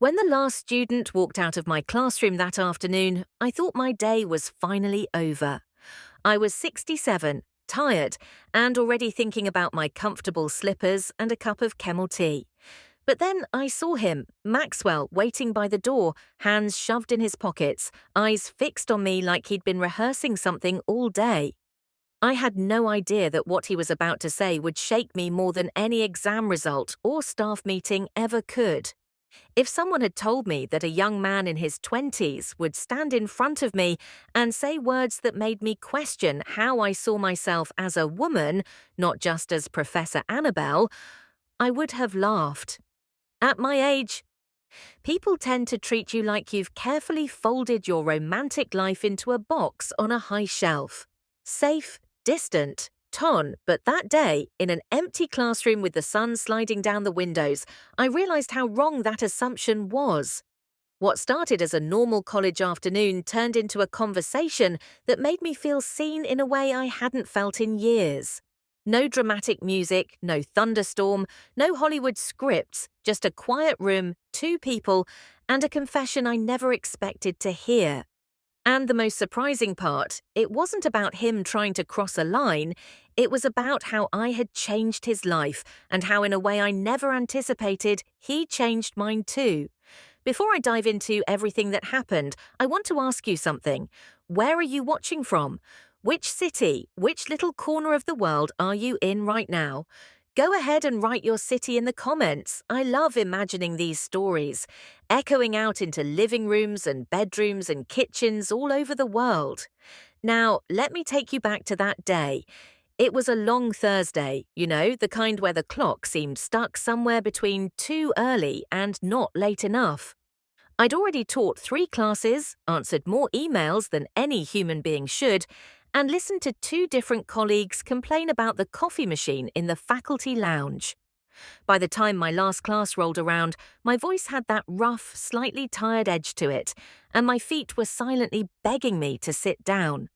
When the last student walked out of my classroom that afternoon, I thought my day was finally over. I was 67, tired, and already thinking about my comfortable slippers and a cup of camel tea. But then I saw him, Maxwell, waiting by the door, hands shoved in his pockets, eyes fixed on me like he'd been rehearsing something all day. I had no idea that what he was about to say would shake me more than any exam result or staff meeting ever could. If someone had told me that a young man in his 20s would stand in front of me and say words that made me question how I saw myself as a woman, not just as Professor Annabelle, I would have laughed. At my age, people tend to treat you like you've carefully folded your romantic life into a box on a high shelf. Safe, distant, but that day, in an empty classroom with the sun sliding down the windows, I realized how wrong that assumption was. What started as a normal college afternoon turned into a conversation that made me feel seen in a way I hadn't felt in years. No dramatic music, no thunderstorm, no Hollywood scripts, just a quiet room, two people, and a confession I never expected to hear. And the most surprising part, it wasn't about him trying to cross a line, it was about how I had changed his life and how, in a way I never anticipated, he changed mine too. Before I dive into everything that happened, I want to ask you something. Where are you watching from? Which city, which little corner of the world are you in right now? Go ahead and write your city in the comments. I love imagining these stories, echoing out into living rooms and bedrooms and kitchens all over the world. Now, let me take you back to that day. It was a long Thursday, the kind where the clock seemed stuck somewhere between too early and not late enough. I'd already taught 3 classes, answered more emails than any human being should, and listened to 2 different colleagues complain about the coffee machine in the faculty lounge. By the time my last class rolled around, my voice had that rough, slightly tired edge to it, and my feet were silently begging me to sit down.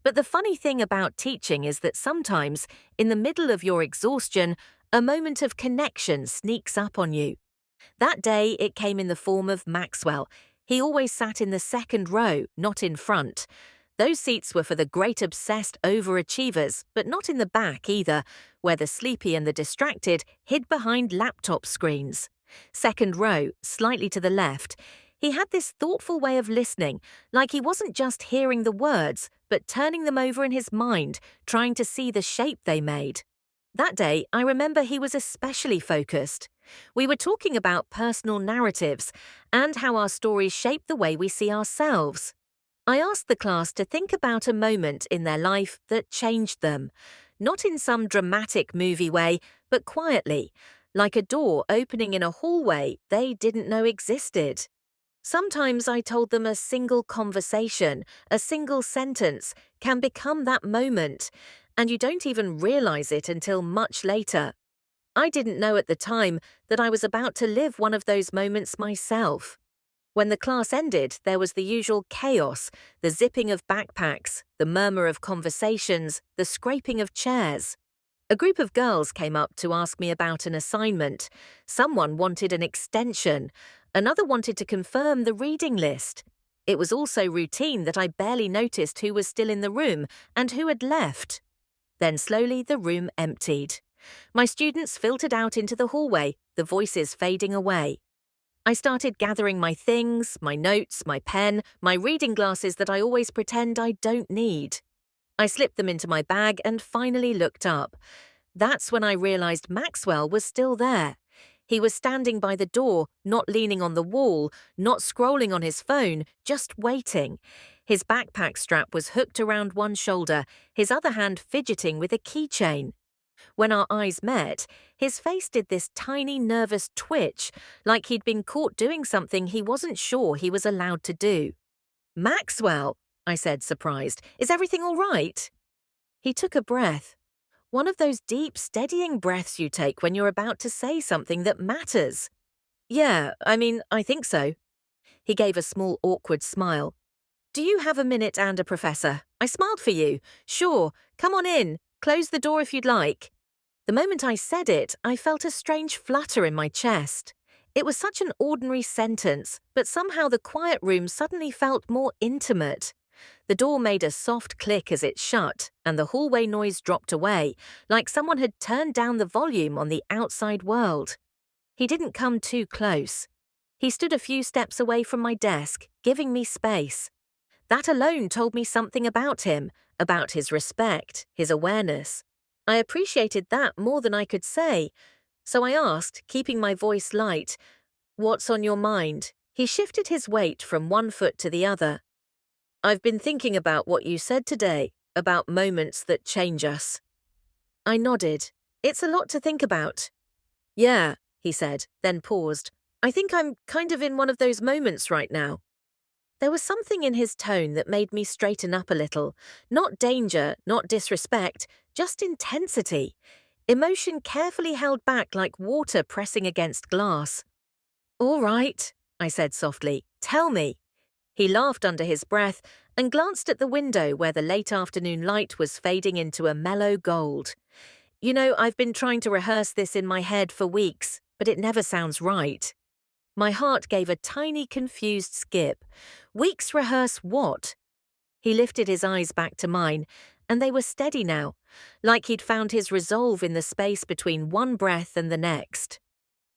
But the funny thing about teaching is that sometimes, in the middle of your exhaustion, a moment of connection sneaks up on you. That day, it came in the form of Maxwell. He always sat in the second row, not in front. Those seats were for the great obsessed overachievers, but not in the back either, where the sleepy and the distracted hid behind laptop screens. Second row, slightly to the left. He had this thoughtful way of listening, like he wasn't just hearing the words, but turning them over in his mind, trying to see the shape they made. That day, I remember he was especially focused. We were talking about personal narratives and how our stories shape the way we see ourselves. I asked the class to think about a moment in their life that changed them, not in some dramatic movie way, but quietly, like a door opening in a hallway they didn't know existed. Sometimes I told them a single conversation, a single sentence, can become that moment, and you don't even realize it until much later. I didn't know at the time that I was about to live one of those moments myself. When the class ended, there was the usual chaos, the zipping of backpacks, the murmur of conversations, the scraping of chairs. A group of girls came up to ask me about an assignment. Someone wanted an extension. Another wanted to confirm the reading list. It was also routine that I barely noticed who was still in the room and who had left. Then slowly the room emptied. My students filtered out into the hallway, the voices fading away. I started gathering my things, my notes, my pen, my reading glasses that I always pretend I don't need. I slipped them into my bag and finally looked up. That's when I realized Maxwell was still there. He was standing by the door, not leaning on the wall, not scrolling on his phone, just waiting. His backpack strap was hooked around one shoulder, his other hand fidgeting with a keychain. When our eyes met, his face did this tiny nervous twitch, like he'd been caught doing something he wasn't sure he was allowed to do. "Maxwell," I said, surprised, "is everything all right?" He took a breath. One of those deep, steadying breaths you take when you're about to say something that matters. "Yeah, I think so." He gave a small, awkward smile. "Do you have a minute and a professor? I smiled for you. Sure, come on in. Close the door if you'd like." The moment I said it, I felt a strange flutter in my chest. It was such an ordinary sentence, but somehow the quiet room suddenly felt more intimate. The door made a soft click as it shut, and the hallway noise dropped away, like someone had turned down the volume on the outside world. He didn't come too close. He stood a few steps away from my desk, giving me space. That alone told me something about him, about his respect, his awareness. I appreciated that more than I could say, so I asked, keeping my voice light, "What's on your mind?" He shifted his weight from one foot to the other. "I've been thinking about what you said today, about moments that change us." I nodded. "It's a lot to think about." "Yeah," he said, then paused. "I think I'm kind of in one of those moments right now." There was something in his tone that made me straighten up a little. Not danger, not disrespect, just intensity. Emotion carefully held back like water pressing against glass. "All right," I said softly. "Tell me." He laughed under his breath and glanced at the window where the late afternoon light was fading into a mellow gold. "You know, I've been trying to rehearse this in my head for weeks, but it never sounds right." My heart gave a tiny confused skip. Weeks rehearse what? He lifted his eyes back to mine, and they were steady now, like he'd found his resolve in the space between one breath and the next.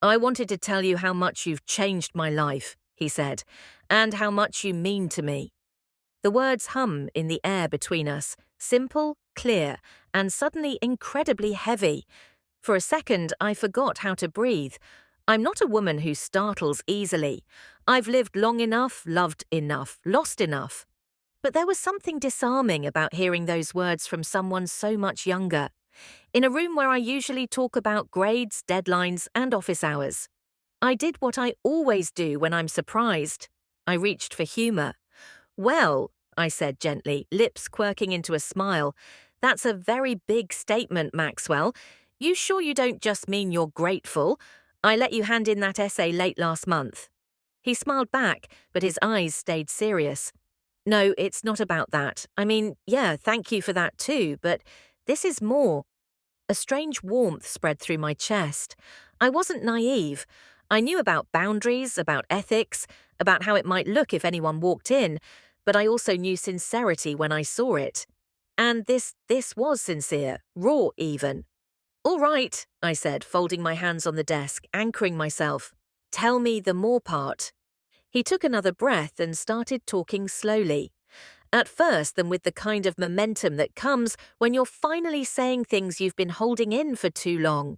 "I wanted to tell you how much you've changed my life," he said, "and how much you mean to me." The words hum in the air between us, simple, clear, and suddenly incredibly heavy. For a second, I forgot how to breathe. I'm not a woman who startles easily. I've lived long enough, loved enough, lost enough. But there was something disarming about hearing those words from someone so much younger, in a room where I usually talk about grades, deadlines, and office hours. I did what I always do when I'm surprised. I reached for humor. "Well," I said gently, lips quirking into a smile, "that's a very big statement, Maxwell. You sure you don't just mean you're grateful? I let you hand in that essay late last month." He smiled back, but his eyes stayed serious. "No, it's not about that. I mean, yeah, thank you for that too, but this is more." A strange warmth spread through my chest. I wasn't naive. I knew about boundaries, about ethics, about how it might look if anyone walked in, but I also knew sincerity when I saw it. And this was sincere, raw even. "All right," I said, folding my hands on the desk, anchoring myself. "Tell me the more part." He took another breath and started talking slowly. At first, then with the kind of momentum that comes when you're finally saying things you've been holding in for too long.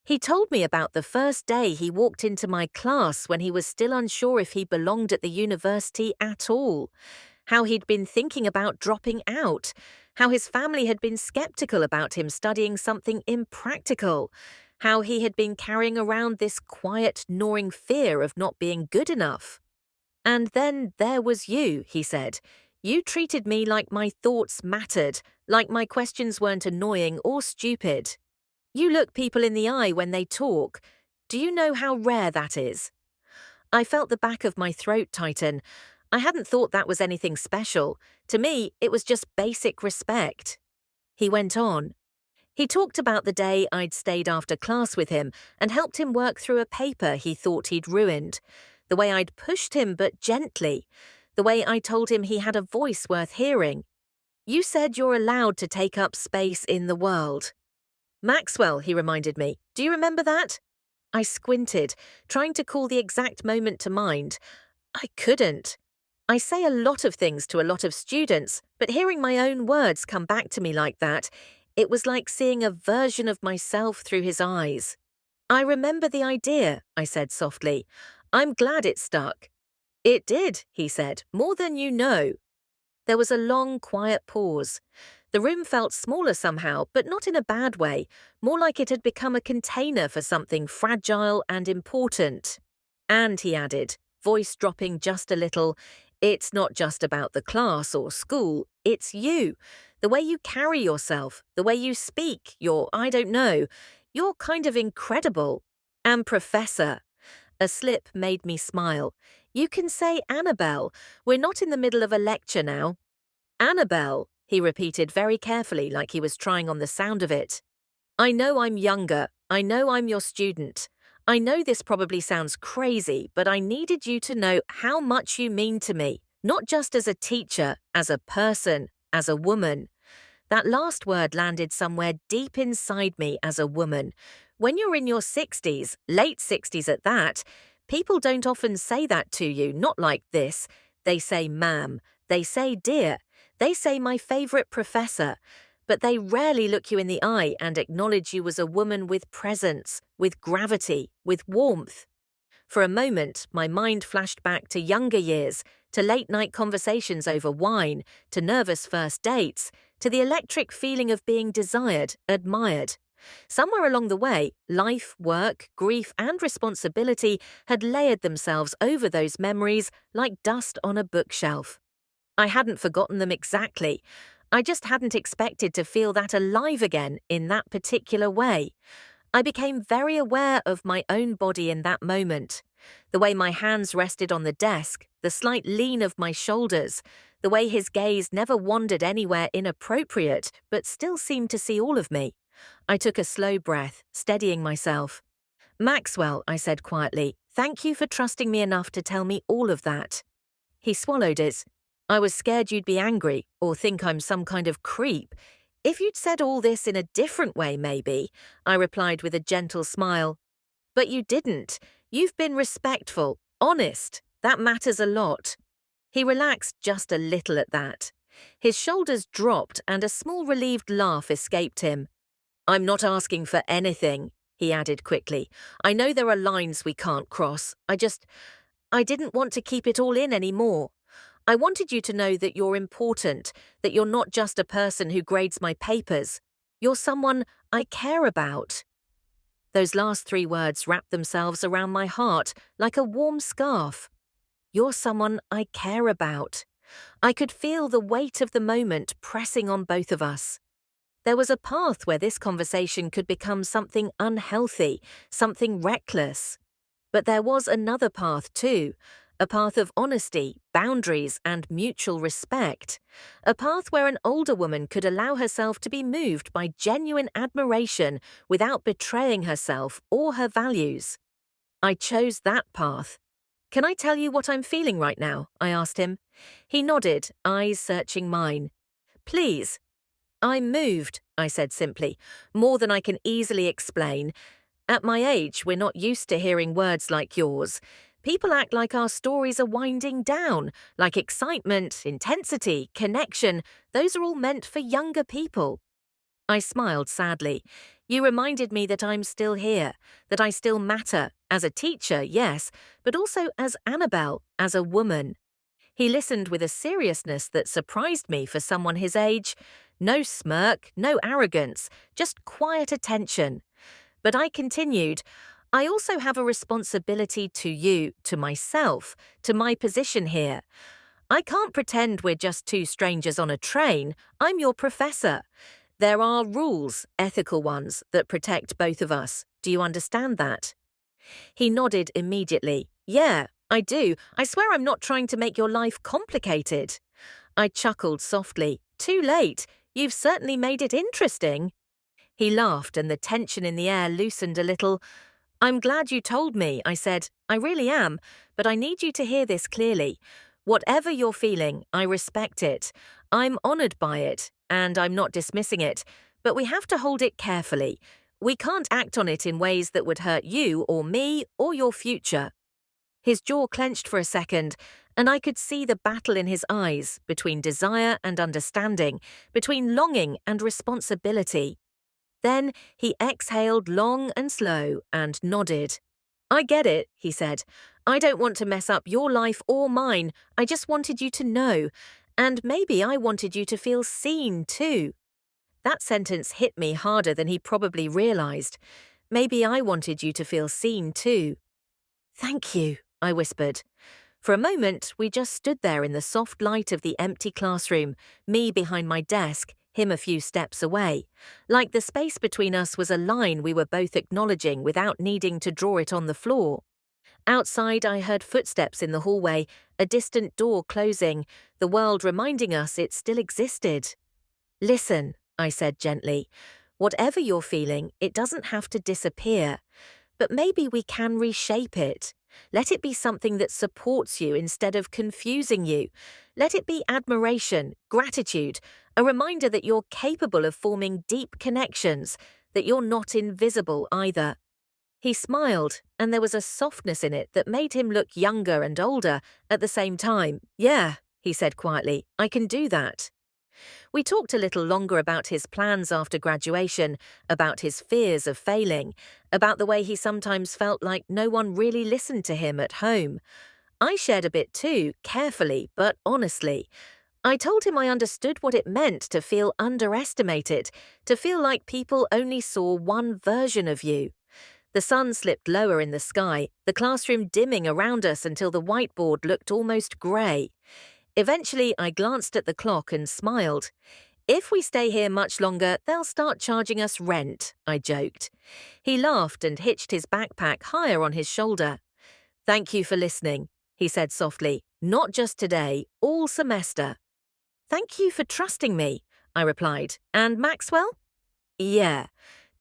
He told me about the first day he walked into my class when he was still unsure if he belonged at the university at all, how he'd been thinking about dropping out, how his family had been skeptical about him studying something impractical, how he had been carrying around this quiet, gnawing fear of not being good enough. "And then there was you," he said. "You treated me like my thoughts mattered, like my questions weren't annoying or stupid. You look people in the eye when they talk. Do you know how rare that is?" I felt the back of my throat tighten. I hadn't thought that was anything special. To me, it was just basic respect. He went on. He talked about the day I'd stayed after class with him and helped him work through a paper he thought he'd ruined. The way I'd pushed him but gently. The way I told him he had a voice worth hearing. "You said you're allowed to take up space in the world." "Maxwell," he reminded me. "Do you remember that?" I squinted, trying to call the exact moment to mind. I couldn't. I say a lot of things to a lot of students, but hearing my own words come back to me like that, it was like seeing a version of myself through his eyes. "I remember the idea," I said softly. "I'm glad it stuck." "It did," he said, "more than you know." There was a long, quiet pause. The room felt smaller somehow, but not in a bad way, more like it had become a container for something fragile and important. "And," he added, voice dropping just a little, "it's not just about the class or school, it's you. The way you carry yourself, the way you speak, I don't know, you're kind of incredible. And Professor." A slip made me smile. "You can say Annabelle. We're not in the middle of a lecture now." "Annabelle," he repeated very carefully like he was trying on the sound of it. "I know I'm younger. I know I'm your student. I know this probably sounds crazy, but I needed you to know how much you mean to me, not just as a teacher, as a person, as a woman. That last word landed somewhere deep inside me as a woman. When you're in your 60s, late 60s at that, people don't often say that to you, not like this. They say ma'am, they say dear, they say my favourite professor, but they rarely look you in the eye and acknowledge you as a woman with presence, with gravity, with warmth. For a moment, my mind flashed back to younger years, to late-night conversations over wine, to nervous first dates, to the electric feeling of being desired, admired. Somewhere along the way, life, work, grief, and responsibility had layered themselves over those memories like dust on a bookshelf. I hadn't forgotten them exactly. I just hadn't expected to feel that alive again in that particular way. I became very aware of my own body in that moment. The way my hands rested on the desk, the slight lean of my shoulders, the way his gaze never wandered anywhere inappropriate but still seemed to see all of me. I took a slow breath, steadying myself. "Maxwell," I said quietly, "thank you for trusting me enough to tell me all of that." He swallowed it. "I was scared you'd be angry or think I'm some kind of creep. If you'd said all this in a different way, maybe," I replied with a gentle smile. "But you didn't. You've been respectful, honest. That matters a lot." He relaxed just a little at that. His shoulders dropped and a small relieved laugh escaped him. "I'm not asking for anything," he added quickly. "I know there are lines we can't cross. I didn't want to keep it all in anymore. I wanted you to know that you're important, that you're not just a person who grades my papers. You're someone I care about." Those last three words wrapped themselves around my heart like a warm scarf. You're someone I care about. I could feel the weight of the moment pressing on both of us. There was a path where this conversation could become something unhealthy, something reckless. But there was another path too, a path of honesty, boundaries, and mutual respect. A path where an older woman could allow herself to be moved by genuine admiration without betraying herself or her values. I chose that path. "Can I tell you what I'm feeling right now?" I asked him. He nodded, eyes searching mine. "Please." "I'm moved," I said simply, "more than I can easily explain. At my age, we're not used to hearing words like yours. People act like our stories are winding down, like excitement, intensity, connection. Those are all meant for younger people." I smiled sadly. "You reminded me that I'm still here, that I still matter, as a teacher, yes, but also as Annabelle, as a woman." He listened with a seriousness that surprised me for someone his age. No smirk, no arrogance, just quiet attention. But I continued, "I also have a responsibility to you, to myself, to my position here. I can't pretend we're just two strangers on a train. I'm your professor. There are rules, ethical ones, that protect both of us. Do you understand that?" He nodded immediately. "Yeah, I do. I swear I'm not trying to make your life complicated." I chuckled softly. "Too late. You've certainly made it interesting." He laughed and the tension in the air loosened a little. "I'm glad you told me," I said. "I really am, but I need you to hear this clearly. Whatever you're feeling, I respect it. I'm honored by it, and I'm not dismissing it, but we have to hold it carefully. We can't act on it in ways that would hurt you or me or your future." His jaw clenched for a second, and I could see the battle in his eyes between desire and understanding, between longing and responsibility. Then he exhaled long and slow and nodded. "I get it," he said. "I don't want to mess up your life or mine. I just wanted you to know. And maybe I wanted you to feel seen too." That sentence hit me harder than he probably realized. Maybe I wanted you to feel seen too. "Thank you," I whispered. For a moment, we just stood there in the soft light of the empty classroom, me behind my desk, him a few steps away. Like the space between us was a line we were both acknowledging without needing to draw it on the floor. Outside, I heard footsteps in the hallway, a distant door closing, the world reminding us it still existed. "Listen," I said gently. "Whatever you're feeling, it doesn't have to disappear. But maybe we can reshape it. Let it be something that supports you instead of confusing you. Let it be admiration, gratitude, a reminder that you're capable of forming deep connections, that you're not invisible either. He smiled, and there was a softness in it that made him look younger and older at the same time. Yeah, he said quietly, I can do that. We talked a little longer about his plans after graduation, about his fears of failing, about the way he sometimes felt like no one really listened to him at home. I shared a bit too, carefully but honestly. I told him I understood what it meant to feel underestimated, to feel like people only saw one version of you. The sun slipped lower in the sky, the classroom dimming around us until the whiteboard looked almost grey. Eventually, I glanced at the clock and smiled. If we stay here much longer, they'll start charging us rent, I joked. He laughed and hitched his backpack higher on his shoulder. Thank you for listening, he said softly. Not just today, all semester. Thank you for trusting me, I replied. And Maxwell? Yeah.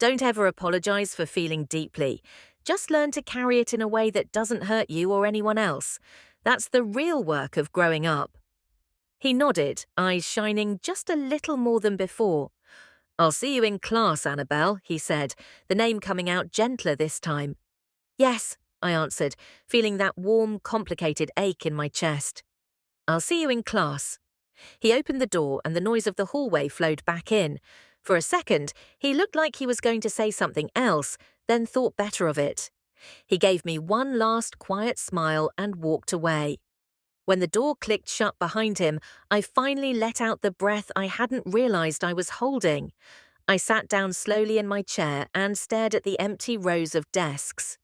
Don't ever apologize for feeling deeply. Just learn to carry it in a way that doesn't hurt you or anyone else. That's the real work of growing up. He nodded, eyes shining just a little more than before. I'll see you in class, Annabelle, he said, the name coming out gentler this time. Yes, I answered, feeling that warm, complicated ache in my chest. I'll see you in class. He opened the door and the noise of the hallway flowed back in. For a second, he looked like he was going to say something else, then thought better of it. He gave me one last quiet smile and walked away. When the door clicked shut behind him, I finally let out the breath I hadn't realized I was holding. I sat down slowly in my chair and stared at the empty rows of desks.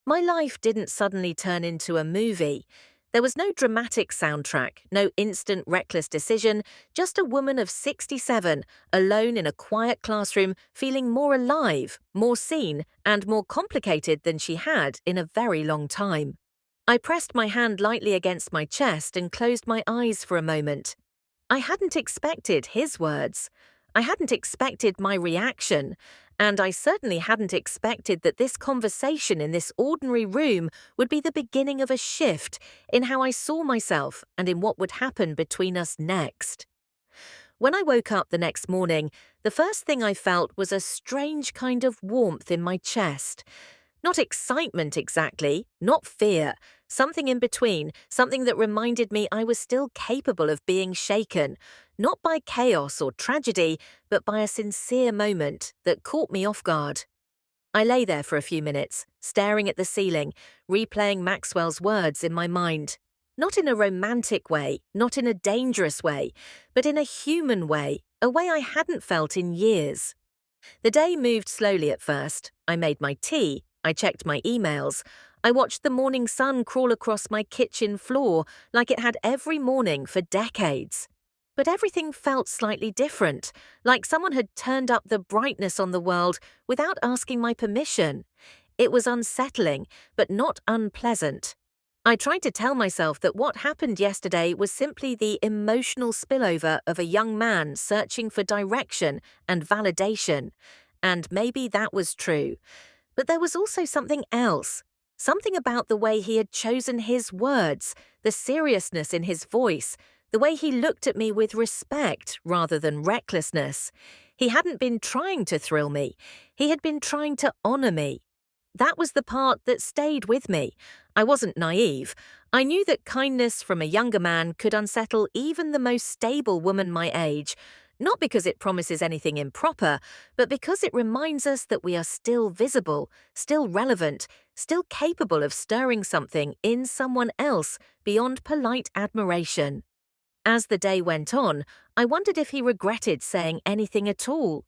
My life didn't suddenly turn into a movie. There was no dramatic soundtrack, no instant reckless decision, just a woman of 67, alone in a quiet classroom, feeling more alive, more seen, and more complicated than she had in a very long time. I pressed my hand lightly against my chest and closed my eyes for a moment. I hadn't expected his words. I hadn't expected my reaction. And I certainly hadn't expected that this conversation in this ordinary room would be the beginning of a shift in how I saw myself and in what would happen between us next. When I woke up the next morning, the first thing I felt was a strange kind of warmth in my chest. Not excitement exactly, not fear, something in between, something that reminded me I was still capable of being shaken, not by chaos or tragedy, but by a sincere moment that caught me off guard. I lay there for a few minutes, staring at the ceiling, replaying Maxwell's words in my mind. Not in a romantic way, not in a dangerous way, but in a human way, a way I hadn't felt in years. The day moved slowly at first. I made my tea, I checked my emails. I watched the morning sun crawl across my kitchen floor like it had every morning for decades. But everything felt slightly different, like someone had turned up the brightness on the world without asking my permission. It was unsettling, but not unpleasant. I tried to tell myself that what happened yesterday was simply the emotional spillover of a young man searching for direction and validation. And maybe that was true. But there was also something else. Something about the way he had chosen his words, the seriousness in his voice, the way he looked at me with respect rather than recklessness. He hadn't been trying to thrill me. He had been trying to honor me. That was the part that stayed with me. I wasn't naive. I knew that kindness from a younger man could unsettle even the most stable woman my age, not because it promises anything improper, but because it reminds us that we are still visible, still relevant, still capable of stirring something in someone else beyond polite admiration. As the day went on, I wondered if he regretted saying anything at all.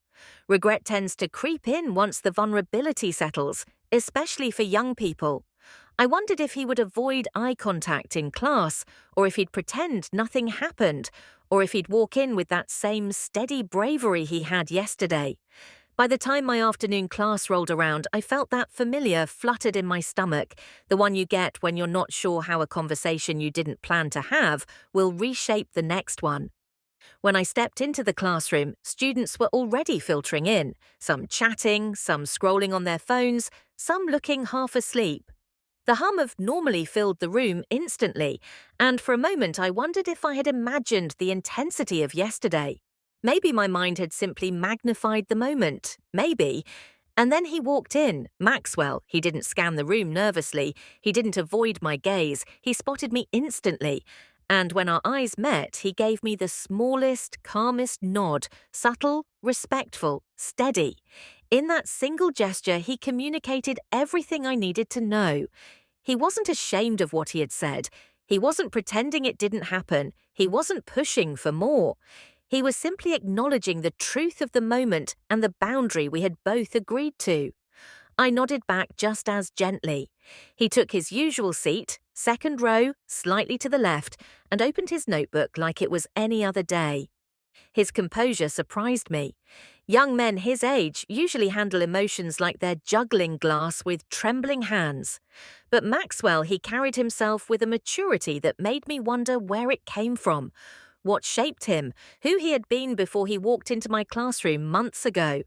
Regret tends to creep in once the vulnerability settles, especially for young people. I wondered if he would avoid eye contact in class, or if he'd pretend nothing happened, or if he'd walk in with that same steady bravery he had yesterday. By the time my afternoon class rolled around, I felt that familiar fluttered in my stomach, the one you get when you're not sure how a conversation you didn't plan to have will reshape the next one. When I stepped into the classroom, students were already filtering in, some chatting, some scrolling on their phones, some looking half asleep. The hum of normally filled the room instantly, and for a moment I wondered if I had imagined the intensity of yesterday. Maybe my mind had simply magnified the moment. Maybe. And then he walked in, Maxwell. He didn't scan the room nervously. He didn't avoid my gaze. He spotted me instantly. And when our eyes met, he gave me the smallest, calmest nod, subtle, respectful, steady. In that single gesture, he communicated everything I needed to know. He wasn't ashamed of what he had said. He wasn't pretending it didn't happen. He wasn't pushing for more. He was simply acknowledging the truth of the moment and the boundary we had both agreed to. I nodded back just as gently. He took his usual seat, second row, slightly to the left, and opened his notebook like it was any other day. His composure surprised me. Young men his age usually handle emotions like they're juggling glass with trembling hands. But Maxwell, he carried himself with a maturity that made me wonder where it came from, what shaped him, who he had been before he walked into my classroom months ago.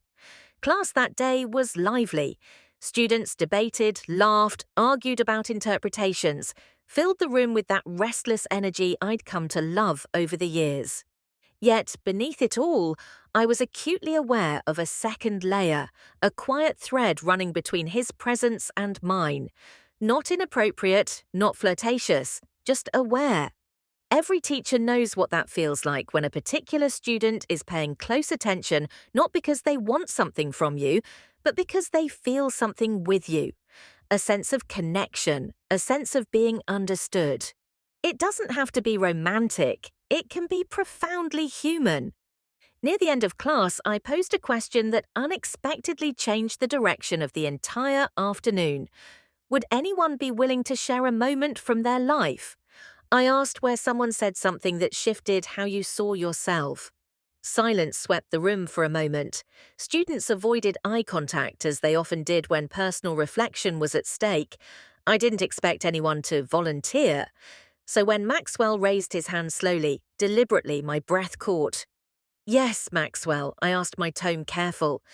Class that day was lively. Students debated, laughed, argued about interpretations, filled the room with that restless energy I'd come to love over the years. Yet, beneath it all, I was acutely aware of a second layer, a quiet thread running between his presence and mine. Not inappropriate, not flirtatious, just aware. Every teacher knows what that feels like when a particular student is paying close attention, not because they want something from you, but because they feel something with you. A sense of connection, a sense of being understood. It doesn't have to be romantic. It can be profoundly human. Near the end of class, I posed a question that unexpectedly changed the direction of the entire afternoon. Would anyone be willing to share a moment from their life? I asked where someone said something that shifted how you saw yourself. Silence swept the room for a moment. Students avoided eye contact, as they often did when personal reflection was at stake. I didn't expect anyone to volunteer. So when Maxwell raised his hand slowly, deliberately, my breath caught. "Yes, Maxwell," I asked, my tone careful.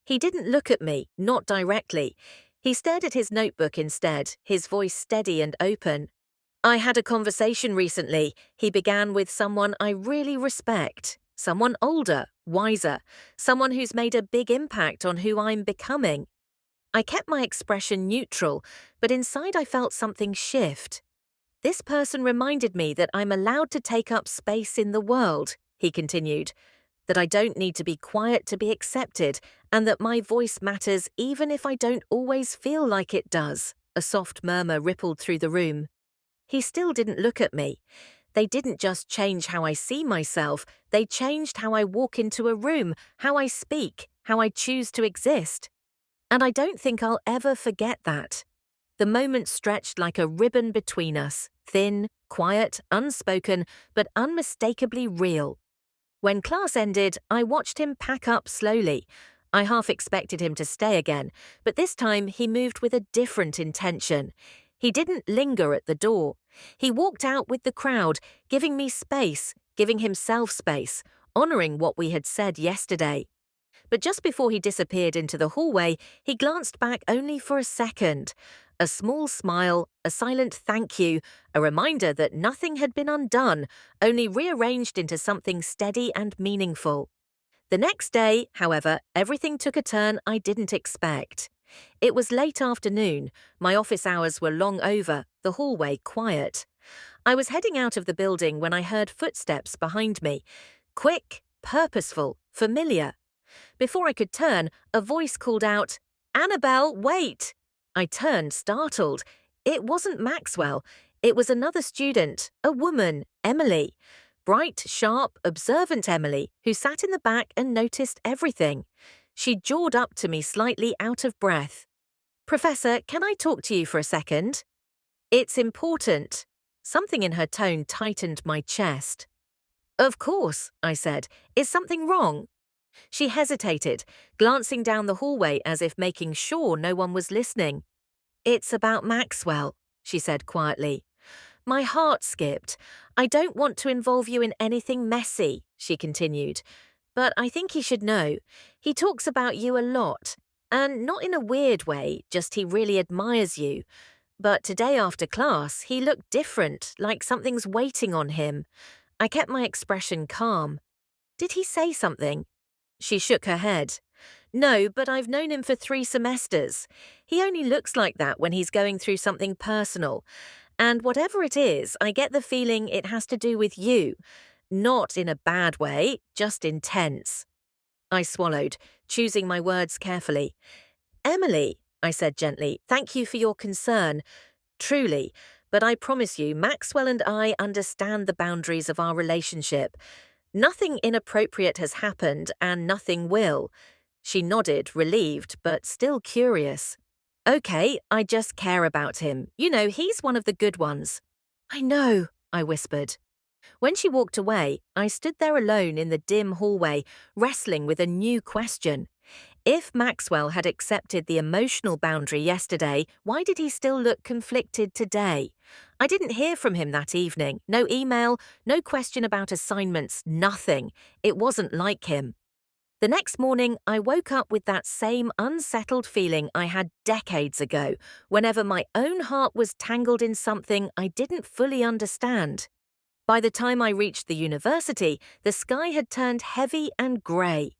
He didn't look at me, not directly. He stared at his notebook instead, his voice steady and open. "I had a conversation recently," he began, "with someone I really respect. Someone older, wiser, someone who's made a big impact on who I'm becoming." I kept my expression neutral, but inside I felt something shift. "This person reminded me that I'm allowed to take up space in the world," he continued, "that I don't need to be quiet to be accepted, and that my voice matters even if I don't always feel like it does." A soft murmur rippled through the room. He still didn't look at me. They didn't just change how I see myself, they changed how I walk into a room, how I speak, how I choose to exist. And I don't think I'll ever forget that. The moment stretched like a ribbon between us, thin, quiet, unspoken, but unmistakably real. When class ended, I watched him pack up slowly. I half expected him to stay again, but this time he moved with a different intention. He didn't linger at the door. He walked out with the crowd, giving me space, giving himself space, honoring what we had said yesterday. But just before he disappeared into the hallway, he glanced back only for a second. A small smile, a silent thank you, a reminder that nothing had been undone, only rearranged into something steady and meaningful. The next day, however, everything took a turn I didn't expect. It was late afternoon, my office hours were long over, the hallway quiet. I was heading out of the building when I heard footsteps behind me. Quick, purposeful, familiar. Before I could turn, a voice called out, "Annabelle, wait!" I turned, startled. It wasn't Maxwell. It was another student, a woman, Emily. Bright, sharp, observant Emily, who sat in the back and noticed everything. She jawed up to me slightly out of breath. "Professor, can I talk to you for a second?" "It's important." Something in her tone tightened my chest. "Of course," I said. "Is something wrong?" She hesitated, glancing down the hallway as if making sure no one was listening. "It's about Maxwell," she said quietly. My heart skipped. I don't want to involve you in anything messy, she continued. But I think he should know. He talks about you a lot. And not in a weird way, just he really admires you. But today after class, he looked different, like something's waiting on him. I kept my expression calm. Did he say something? She shook her head. No, but I've known him for 3 semesters. He only looks like that when he's going through something personal. And whatever it is, I get the feeling it has to do with you. Not in a bad way, just intense. I swallowed, choosing my words carefully. Emily, I said gently, thank you for your concern. Truly, but I promise you, Maxwell and I understand the boundaries of our relationship. Nothing inappropriate has happened, and nothing will. She nodded, relieved, but still curious. Okay, I just care about him. You know, he's one of the good ones. I know, I whispered. When she walked away, I stood there alone in the dim hallway, wrestling with a new question. If Maxwell had accepted the emotional boundary yesterday, why did he still look conflicted today? I didn't hear from him that evening. No email, no question about assignments, nothing. It wasn't like him. The next morning, I woke up with that same unsettled feeling I had decades ago, whenever my own heart was tangled in something I didn't fully understand. By the time I reached the university, the sky had turned heavy and grey.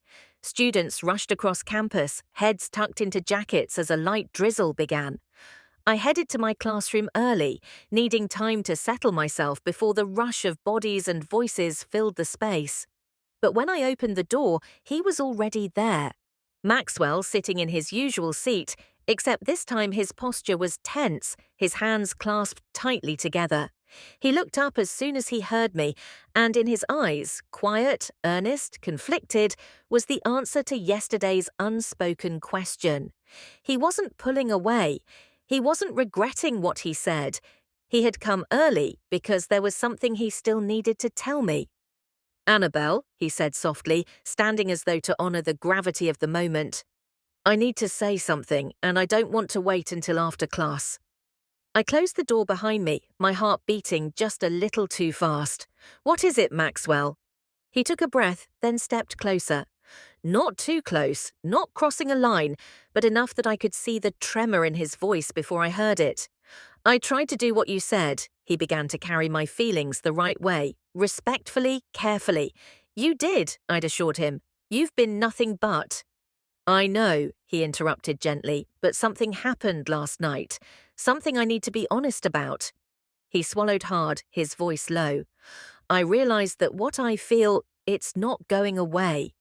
Students rushed across campus, heads tucked into jackets as a light drizzle began. I headed to my classroom early, needing time to settle myself before the rush of bodies and voices filled the space. But when I opened the door, he was already there. Maxwell sitting in his usual seat, except this time his posture was tense, his hands clasped tightly together. He looked up as soon as he heard me, and in his eyes, quiet, earnest, conflicted, was the answer to yesterday's unspoken question. He wasn't pulling away. He wasn't regretting what he said. He had come early because there was something he still needed to tell me. Annabelle, he said softly, standing as though to honor the gravity of the moment. I need to say something, and I don't want to wait until after class. I closed the door behind me, my heart beating just a little too fast. What is it, Maxwell? He took a breath, then stepped closer. Not too close, not crossing a line, but enough that I could see the tremor in his voice before I heard it. I tried to do what you said. He began to carry my feelings the right way, respectfully, carefully. You did, I'd assured him. You've been nothing but. I know, he interrupted gently, but something happened last night. Something I need to be honest about. He swallowed hard, his voice low. I realized that what I feel, it's not going away.